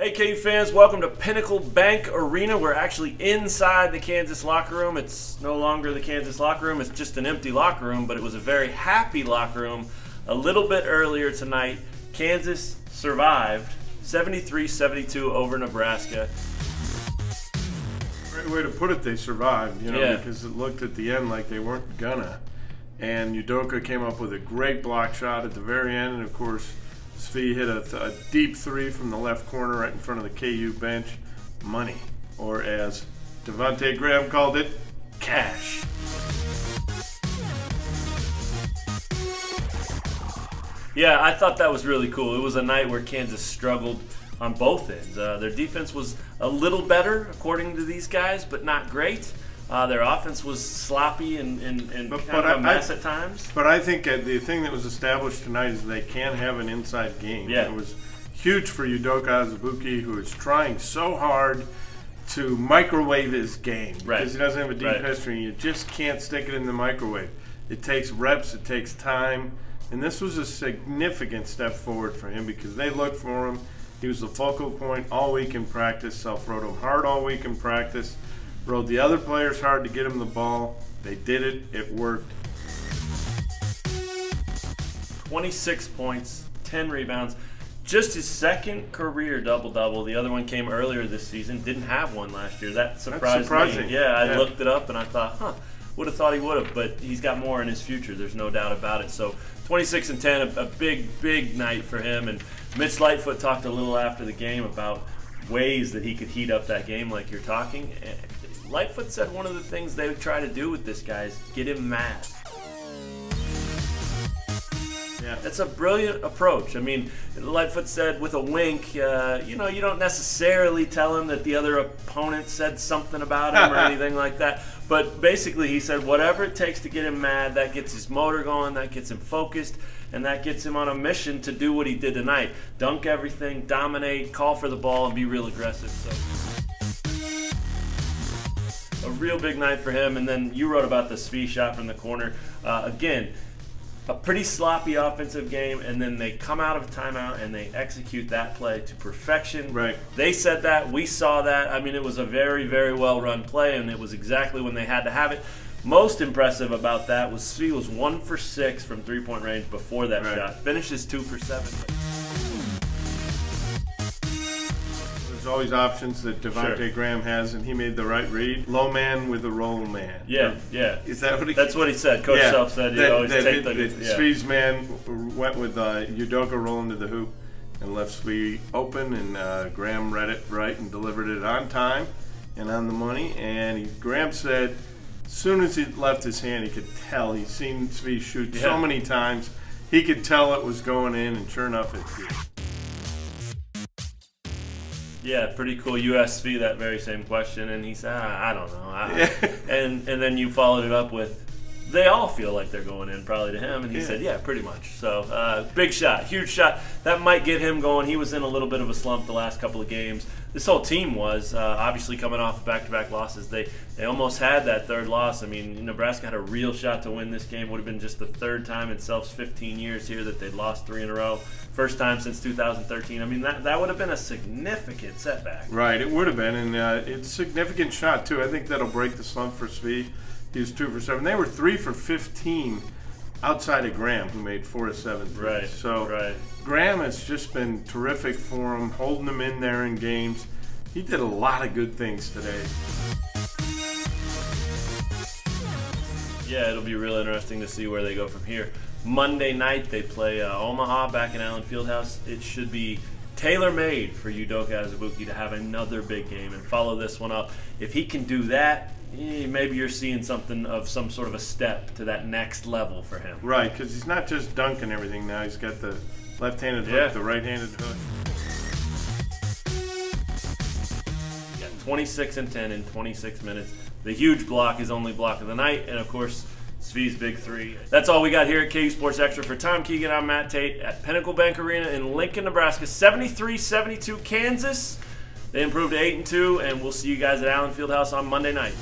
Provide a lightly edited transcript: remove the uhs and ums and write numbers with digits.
Hey KU fans, welcome to Pinnacle Bank Arena. We're actually inside the Kansas locker room. It's no longer the Kansas locker room, it's just an empty locker room, but it was a very happy locker room. A little bit earlier tonight, Kansas survived 73-72 over Nebraska. Great way to put it, they survived, because it looked at the end like they weren't gonna. And Udoka came up with a great block shot at the very end, and of course, Svi hit a deep three from the left corner right in front of the KU bench. Money, or as Devontae Graham called it, cash. Yeah, I thought that was really cool. It was a night where Kansas struggled on both ends. Their defense was a little better, according to these guys, but not great. Their offense was sloppy and kind of a mess at times. But I think the thing that was established tonight is they can have an inside game. Yeah. It was huge for Udoka Azubuike, who is trying so hard to microwave his game. Right. Because he doesn't have a deep history. You just can't stick it in the microwave. It takes reps, it takes time. And this was a significant step forward for him because they looked for him. He was the focal point all week in practice. Self-rode him hard all week in practice. Rode the other players hard to get him the ball. They did it. It worked. 26 points, 10 rebounds. Just his second career double-double. The other one came earlier this season. Didn't have one last year. That surprised me. Yeah, I looked it up and I thought, would have thought he would have. But he's got more in his future. There's no doubt about it. So 26 and 10, a big, big night for him. And Mitch Lightfoot talked a little after the game about ways that he could heat up that game like you're talking. Lightfoot said one of the things they would try to do with this guy is get him mad. Yeah, that's a brilliant approach. I mean, Lightfoot said with a wink, you don't necessarily tell him that the other opponent said something about him or anything like that. But basically he said whatever it takes to get him mad, that gets his motor going, that gets him focused, and that gets him on a mission to do what he did tonight. Dunk everything, dominate, call for the ball, and be real aggressive. So a real big night for him. And then you wrote about the Svi shot from the corner. Again, a pretty sloppy offensive game, and then they come out of a timeout and they execute that play to perfection. Right. They said that. We saw that. I mean, it was a very, very well-run play, and it was exactly when they had to have it. Most impressive about that was Svi was 1 for 6 from three-point range before that shot. Finishes 2 for 7. There's always options that Devontae Graham has, and he made the right read. Low man with a roll man. Yeah. Is that what he? That's what he said. Coach Self said he always take the. Svi's man went with Udoka rolling to the hoop and left Svi open, and Graham read it right and delivered it on time and on the money. And Graham said, as soon as he left his hand, he could tell. He's seen Svi shoot so many times. He could tell it was going in, and sure enough, it did. Yeah, pretty cool. You asked Svi that very same question, and he said, I don't know. And then you followed it up with, they all feel like they're going in, probably to him. And he said, yeah, pretty much. So big shot, huge shot. That might get him going. He was in a little bit of a slump the last couple of games. This whole team was, obviously coming off back-to-back losses. They almost had that third loss. I mean, Nebraska had a real shot to win this game. Would have been just the third time in Self's 15 years here that they'd lost 3 in a row. First time since 2013. I mean, that would have been a significant setback. Right, it would have been, and it's a significant shot, too. I think that'll break the slump for Svi. He was 2 for 7. They were 3 for 15 outside of Graham, who made 4 of 7 threes. Right. So Graham has just been terrific for him, holding them in there in games. He did a lot of good things today. Yeah, it'll be real interesting to see where they go from here. Monday night they play Omaha back in Allen Fieldhouse. It should be tailor-made for Udoka Azubuike to have another big game and follow this one up. If he can do that, maybe you're seeing something of some sort of a step to that next level for him. Right, because he's not just dunking everything now. He's got the left-handed hook, the right-handed hook. 26 and 10 in 26 minutes. The huge block, his only block of the night, and of course, Svi's big 3. That's all we got here at KU Sports Extra. For Tom Keegan, I'm Matt Tate at Pinnacle Bank Arena in Lincoln, Nebraska. 73-72 Kansas. They improved to 8-2, and we'll see you guys at Allen Fieldhouse on Monday night.